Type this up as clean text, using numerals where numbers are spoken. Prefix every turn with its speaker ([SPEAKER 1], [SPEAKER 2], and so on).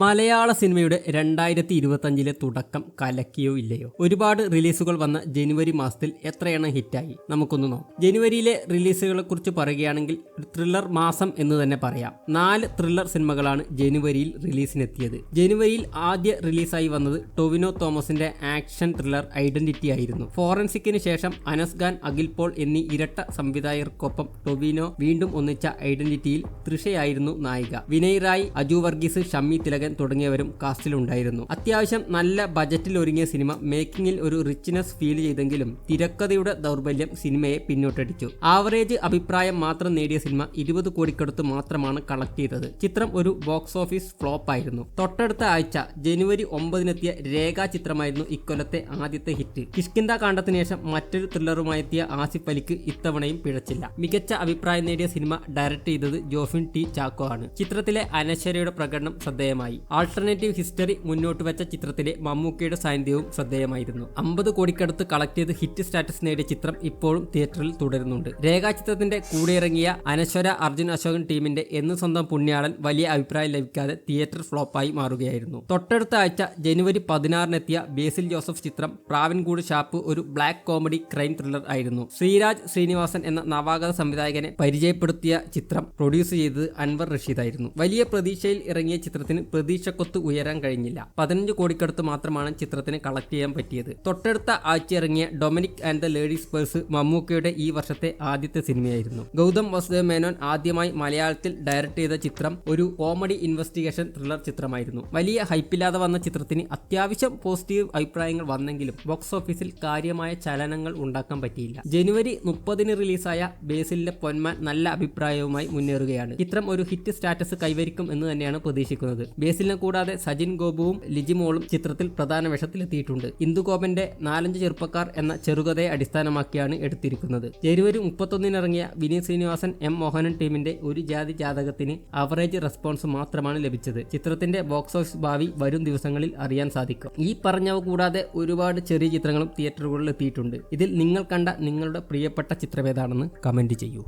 [SPEAKER 1] മലയാള സിനിമയുടെ 2025 തുടക്കം കലക്കിയോ ഇല്ലയോ? ഒരുപാട് റിലീസുകൾ വന്ന ജനുവരി മാസത്തിൽ എത്രയെണ്ണം ഹിറ്റായി നമുക്കൊന്ന് നോക്കാം. ജനുവരിയിലെ റിലീസുകളെ കുറിച്ച് പറയുകയാണെങ്കിൽ ഒരു ത്രില്ലർ മാസം എന്ന് തന്നെ പറയാം. 4 ത്രില്ലർ സിനിമകളാണ് ജനുവരിയിൽ റിലീസിനെത്തിയത്. ജനുവരിയിൽ ആദ്യ റിലീസായി വന്നത് ടൊവിനോ തോമസിന്റെ ആക്ഷൻ ത്രില്ലർ ഐഡന്റിറ്റി ആയിരുന്നു. ഫോറൻസിക്കിന് ശേഷം അനസ് ഖാൻ, അഖിൽ പോൾ എന്നീ ഇരട്ട സംവിധായകർക്കൊപ്പം ടൊവിനോ വീണ്ടും ഒന്നിച്ച ഐഡന്റിറ്റിയിൽ തൃഷയായിരുന്നു നായിക. വിനയ് റായ്, അജു വർഗീസ്, ഷമ്മി തിലകൻ തുടങ്ങിയവരും കാസ്റ്റിലുണ്ടായിരുന്നു. അത്യാവശ്യം നല്ല ബജറ്റിൽ ഒരുങ്ങിയ സിനിമ മേക്കിങ്ങിൽ ഒരു റിച്ച്നെസ് ഫീൽ ചെയ്തെങ്കിലും തിരക്കഥയുടെ ദൗർബല്യം സിനിമയെ പിന്നോട്ടടിച്ചു. ആവറേജ് അഭിപ്രായം മാത്രം നേടിയ സിനിമ 20 കോടിക്കടുത്ത് മാത്രമാണ് കളക്ട് ചെയ്തത്. ചിത്രം ഒരു ബോക്സ് ഓഫീസ് ഫ്ലോപ്പ് ആയിരുന്നു. തൊട്ടടുത്ത ആഴ്ച ജനുവരി 9-നെത്തിയ രേഖ ചിത്രമായിരുന്നു ഇക്കൊല്ലത്തെ ആദ്യത്തെ ഹിറ്റ്. കിഷ്കിന്ദ കാണ്ഡത്തിന് ശേഷം മറ്റൊരു ത്രില്ലറുമായെത്തിയ ആസിഫ് അലിക്ക് ഇത്തവണയും പിഴച്ചില്ല. മികച്ച അഭിപ്രായം നേടിയ സിനിമ ഡയറക്ട് ചെയ്തത് ജോഫിൻ ടി ചാക്കോ ആണ്. ചിത്രത്തിലെ അനശ്വരയുടെ പ്രകടനം ശ്രദ്ധേയമായി. ആൾട്ടർനേറ്റീവ് ഹിസ്റ്ററി മുന്നോട്ട് വെച്ച ചിത്രത്തിലെ മമ്മൂക്കയുടെ സാന്നിധ്യവും ശ്രദ്ധേയമായിരുന്നു. 50 കോടിക്കടുത്ത് കളക്ട് ചെയ്ത് ഹിറ്റ് സ്റ്റാറ്റസ് നേടിയ ചിത്രം ഇപ്പോഴും തിയേറ്ററിൽ തുടരുന്നുണ്ട്. രേഖാ ചിത്രത്തിന്റെ കൂടെ ഇറങ്ങിയ അനശ്വര അർജുൻ അശോകൻ ടീമിന്റെ എന്ന് സ്വന്തം പുണ്യാളൻ വലിയ അഭിപ്രായം ലഭിക്കാതെ തിയേറ്റർ ഫ്ലോപ്പായി മാറുകയായിരുന്നു. തൊട്ടടുത്ത ആഴ്ച ജനുവരി 16-നെത്തിയ ബേസിൽ ജോസഫ് ചിത്രം പ്രാവൻകൂട് ഷാപ്പ് ഒരു ബ്ലാക്ക് കോമഡി ക്രൈം ത്രില്ലർ ആയിരുന്നു. ശ്രീരാജ് ശ്രീനിവാസൻ എന്ന നവാഗത സംവിധായകനെ പരിചയപ്പെടുത്തിയ ചിത്രം പ്രൊഡ്യൂസ് ചെയ്തത് അൻവർ റഷീദായിരുന്നു. വലിയ പ്രതീക്ഷയിൽ ഇറങ്ങിയ ചിത്രത്തിന് പ്രതീക്ഷക്കൊത്ത് ഉയരാൻ കഴിഞ്ഞില്ല. 15 കോടിക്കടുത്ത് മാത്രമാണ് ചിത്രത്തിന് കളക്ട് ചെയ്യാൻ പറ്റിയത്. തൊട്ടടുത്ത ആഴ്ച ഇറങ്ങിയ Dominic and the ladies purse മമ്മൂക്കയുടെ ഈ വർഷത്തെ ആദ്യത്തെ സിനിമയായിരുന്നു. ഗൗതം വസുദേവ് മേനോൻ ആദ്യമായി മലയാളത്തിൽ ഡയറക്ട് ചെയ്ത ചിത്രം ഒരു കോമഡി ഇൻവെസ്റ്റിഗേഷൻ ത്രില്ലർ ചിത്രമായിരുന്നു. വലിയ ഹൈപ്പില്ലാതെ വന്ന ചിത്രത്തിന് അത്യാവശ്യം പോസിറ്റീവ് അഭിപ്രായങ്ങൾ വന്നെങ്കിലും ബോക്സ് ഓഫീസിൽ കാര്യമായ ചലനങ്ങൾ ഉണ്ടാക്കാൻ പറ്റിയില്ല. ജനുവരി 30-ന് റിലീസായ ബേസിലിന്റെ പൊന്മാൻ നല്ല അഭിപ്രായവുമായി മുന്നേറുകയാണ്. ചിത്രം ഒരു ഹിറ്റ് സ്റ്റാറ്റസ് കൈവരിക്കും എന്ന് തന്നെയാണ് പ്രതീക്ഷിക്കുന്നത്. ബേസിലിനെ കൂടാതെ സജിൻ ഗോപുവും ലിജിമോളും ചിത്രത്തിൽ പ്രധാന വേഷത്തിലെത്തിയിട്ടുണ്ട്. ഇന്ദുഗോപന്റെ 4-5 ചെറുപ്പക്കാർ എന്ന ചെറുകഥയെ അടിസ്ഥാനമാക്കിയാണ് എടുത്തിരിക്കുന്നത്. ജനുവരി 31-ന് ഇറങ്ങിയ വിനീത് ശ്രീനിവാസൻ, എം മോഹനൻ ടീമിന്റെ ഒരു ജാതി ജാതകത്തിന് അവറേജ് റെസ്പോൺസ് മാത്രമാണ് ലഭിച്ചത്. ചിത്രത്തിന്റെ ബോക്സ് ഓഫീസ് ഭാവി വരും ദിവസങ്ങളിൽ അറിയാൻ സാധിക്കും. ഈ പറഞ്ഞവ കൂടാതെ ഒരുപാട് ചെറിയ ചിത്രങ്ങളും തിയേറ്ററുകളിൽ എത്തിയിട്ടുണ്ട്. ഇതിൽ നിങ്ങൾ കണ്ട നിങ്ങളുടെ പ്രിയപ്പെട്ട ചിത്രം ഏതാണെന്ന് കമന്റ് ചെയ്യൂ.